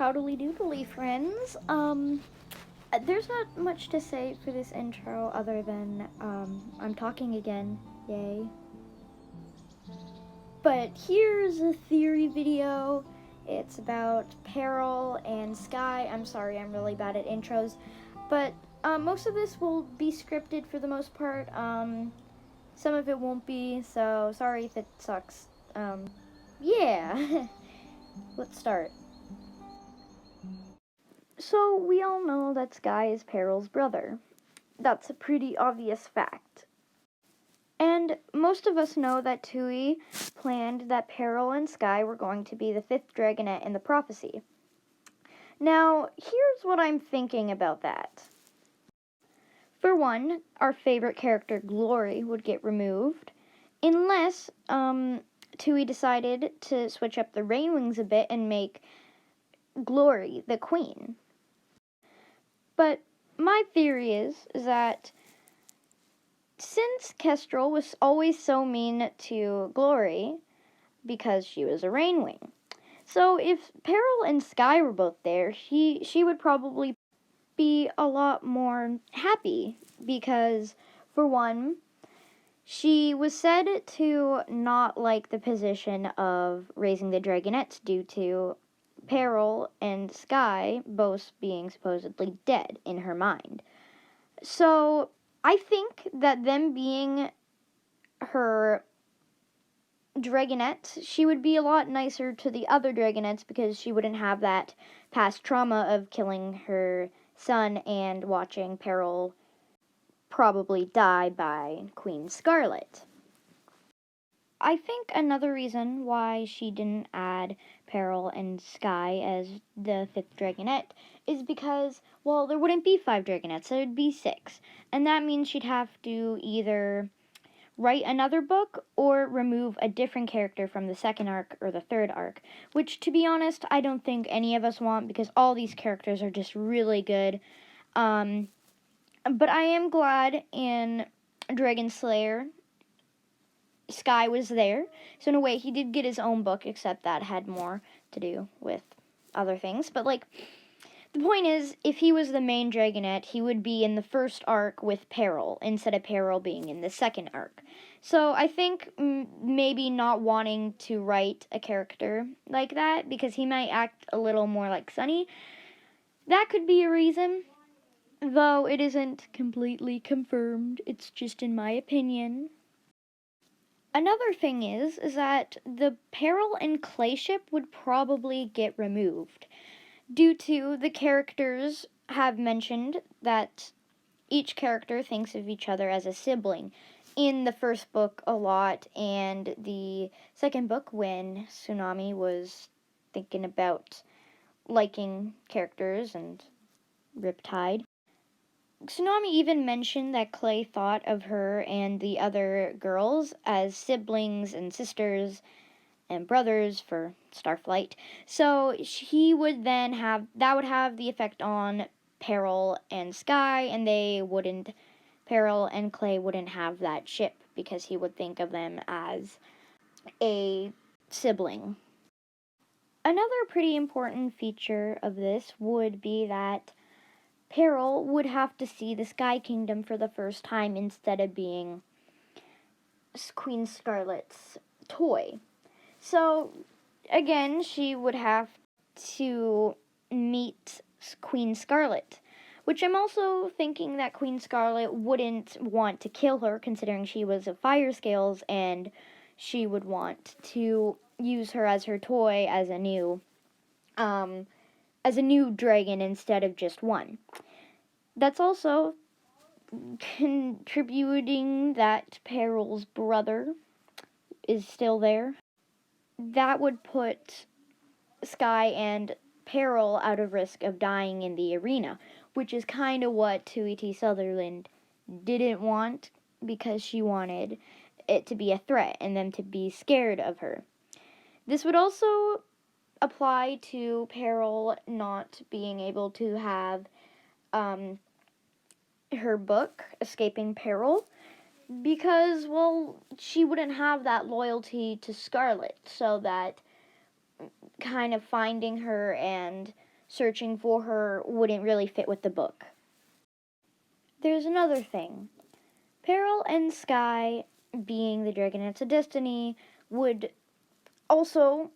howdly doodly, friends. There's not much to say for this intro other than, I'm talking again. Yay. But here's a theory video. It's about Peril and Sky. I'm sorry, I'm really bad at intros. But most of this will be scripted for the most part. Some of it won't be, so sorry if it sucks. Yeah. Let's start. So, we all know that Sky is Peril's brother. That's a pretty obvious fact. And most of us know that Tui planned that Peril and Sky were going to be the fifth Dragonet in the prophecy. Now, here's what I'm thinking about that. For one, our favorite character, Glory, would get removed, unless Tui decided to switch up the Rainwings a bit and make Glory the queen. But my theory is that since Kestrel was always so mean to Glory because she was a Rainwing, so if Peril and Sky were both there, she would probably be a lot more happy because, for one, she was said to not like the position of raising the Dragonets due to Peril and Sky both being supposedly dead in her mind. So I think that them being her Dragonet, she would be a lot nicer to the other Dragonets because she wouldn't have that past trauma of killing her son and watching Peril probably die by Queen Scarlet. I think another reason why she didn't add Peril and Sky as the fifth Dragonet is because, well, there wouldn't be 5 Dragonets, there would be 6. And that means she'd have to either write another book or remove a different character from the second arc or the third arc, which, to be honest, I don't think any of us want because all these characters are just really good. But I am glad in Dragon Slayer Sky was there, so in a way he did get his own book, except that had more to do with other things. But the point is, if he was the main Dragonet, he would be in the first arc with Peril, instead of Peril being in the second arc. So I think maybe not wanting to write a character like that, because he might act a little more like Sunny, that could be a reason, though it isn't completely confirmed. It's just in my opinion. Another thing is that the Peril and Clay ship would probably get removed, due to the characters have mentioned that each character thinks of each other as a sibling. In the first book a lot, and the second book when Tsunami was thinking about liking characters and Riptide. Tsunami even mentioned that Clay thought of her and the other girls as siblings and sisters and brothers for Starflight. So he would then that would have the effect on Peril and Sky, and Peril and Clay wouldn't have that ship because he would think of them as a sibling. Another pretty important feature of this would be that Peril would have to see the Sky Kingdom for the first time instead of being Queen Scarlet's toy. So, again, she would have to meet Queen Scarlet, which I'm also thinking that Queen Scarlet wouldn't want to kill her, considering she was of fire scales, and she would want to use her as her toy as a new dragon instead of just one. That's also contributing that Peril's brother is still there. That would put Sky and Peril out of risk of dying in the arena, which is kind of what Tui T. Sutherland didn't want, because she wanted it to be a threat and them to be scared of her. This would also apply to Peril not being able to have her book, Escaping Peril, because, well, she wouldn't have that loyalty to Scarlet, so that kind of finding her and searching for her wouldn't really fit with the book. There's another thing. Peril and Sky, being the Dragonets of Destiny, would also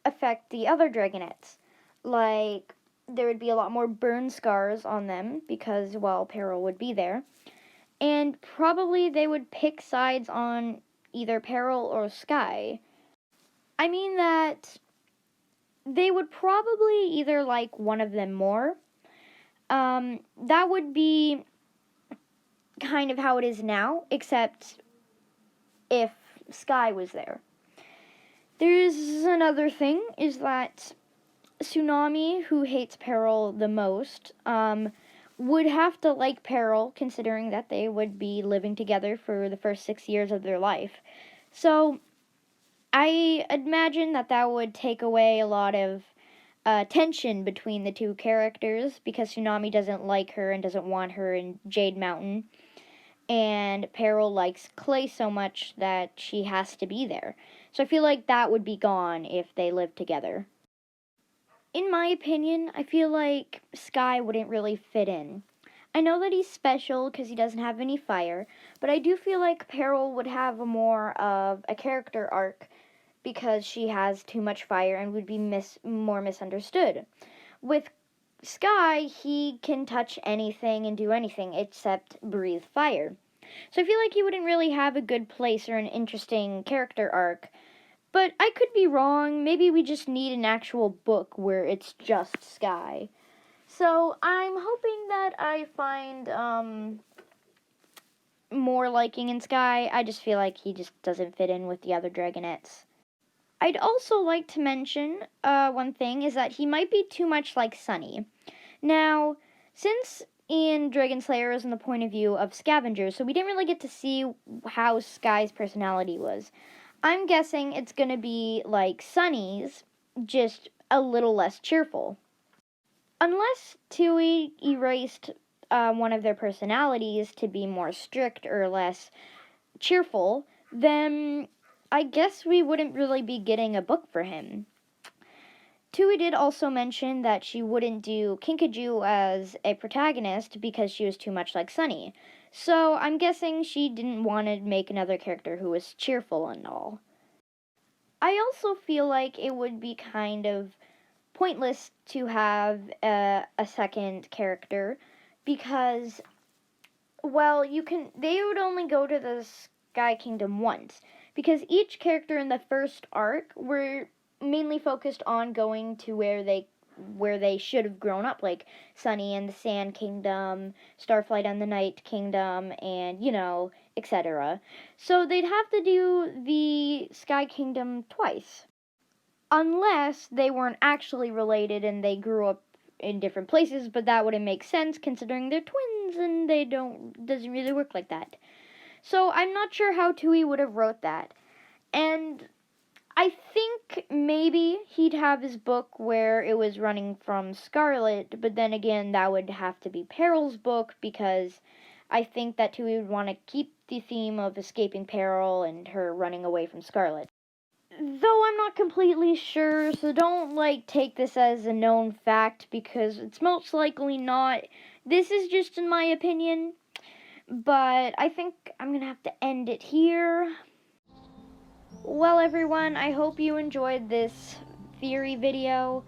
affect the other Dragonets. Like, there would be a lot more burn scars on them because, well, Peril would be there. And probably they would pick sides on either Peril or Sky. I mean that they would probably either like one of them more. That would be kind of how it is now, except if Sky was there. There's another thing, is that Tsunami, who hates Peril the most, would have to like Peril, considering that they would be living together for the first 6 years of their life. So, I imagine that would take away a lot of tension between the two characters, because Tsunami doesn't like her and doesn't want her in Jade Mountain, and Peril likes Clay so much that she has to be there. So I feel like that would be gone if they lived together. In my opinion, I feel like Sky wouldn't really fit in. I know that he's special because he doesn't have any fire, but I do feel like Peril would have more of a character arc because she has too much fire and would be more misunderstood. With Sky, he can touch anything and do anything except breathe fire. So I feel like he wouldn't really have a good place or an interesting character arc. But I could be wrong. Maybe we just need an actual book where it's just Sky. So I'm hoping that I find more liking in Sky. I just feel like he just doesn't fit in with the other Dragonets. I'd also like to mention one thing, is that he might be too much like Sunny. Now, since in Dragon Slayer is in the point of view of scavengers, so we didn't really get to see how Sky's personality was. I'm guessing it's going to be like Sunny's, just a little less cheerful. Unless Tui erased one of their personalities to be more strict or less cheerful, then I guess we wouldn't really be getting a book for him. Tui did also mention that she wouldn't do Kinkajou as a protagonist because she was too much like Sunny. So I'm guessing she didn't want to make another character who was cheerful and all. I also feel like it would be kind of pointless to have a second character because, well, they would only go to the Sky Kingdom once, because each character in the first arc were mainly focused on going to where they should have grown up, like Sunny and the Sand Kingdom, Starflight and the Night Kingdom, and, etc. So they'd have to do the Sky Kingdom twice. Unless they weren't actually related and they grew up in different places, but that wouldn't make sense considering they're twins and doesn't really work like that. So I'm not sure how Tui would have wrote that. And I think maybe he'd have his book where it was running from Scarlet, but then again, that would have to be Peril's book, because I think that Tui would want to keep the theme of escaping Peril and her running away from Scarlet. Though I'm not completely sure, so don't, take this as a known fact, because it's most likely not. This is just in my opinion, but I think I'm going to have to end it here. Well, everyone, I hope you enjoyed this theory video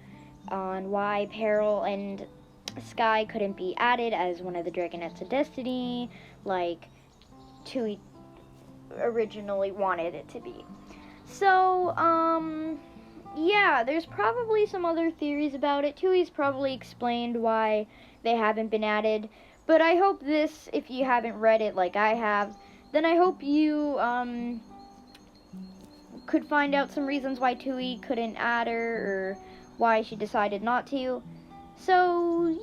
on why Peril and Sky couldn't be added as one of the Dragonets of Destiny, like Tui originally wanted it to be. So, yeah, there's probably some other theories about it. Tui's probably explained why they haven't been added, but I hope this, if you haven't read it like I have, then I hope you, could find out some reasons why Tui couldn't add her, or why she decided not to. So,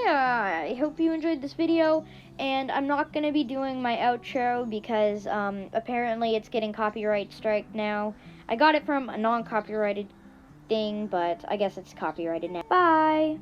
yeah, I hope you enjoyed this video, and I'm not going to be doing my outro because, apparently it's getting copyright strike now. I got it from a non-copyrighted thing, but I guess it's copyrighted now. Bye!